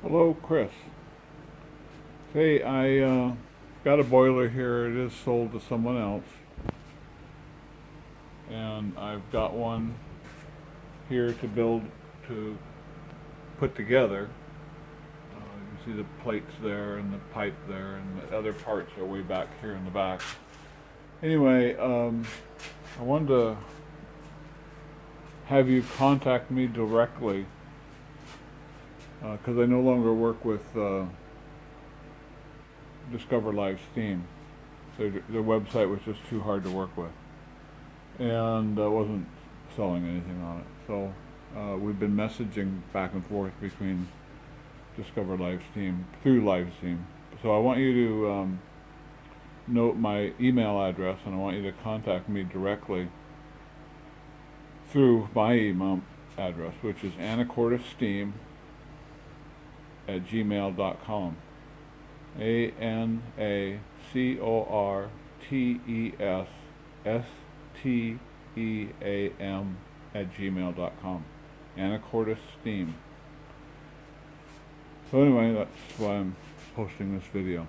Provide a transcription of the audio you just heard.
Hello, Chris. Hey, I got a boiler here. It is sold to someone else, and I've got one here to put together. You see the plates there and the pipe there, and the other parts are way back here in the back. Anyway, I wanted to have you contact me directly because I no longer work with Discover Live Steam. So their website was just too hard to work with, and wasn't selling anything on it. So we've been messaging back and forth between Discover Live Steam through Live Steam. So I want you to note my email address, and I want you to contact me directly through my email address, which is anacortessteam@gmail.com. anacortessteam@gmail.com. anacortessteam. So anyway, that's why I'm posting this video.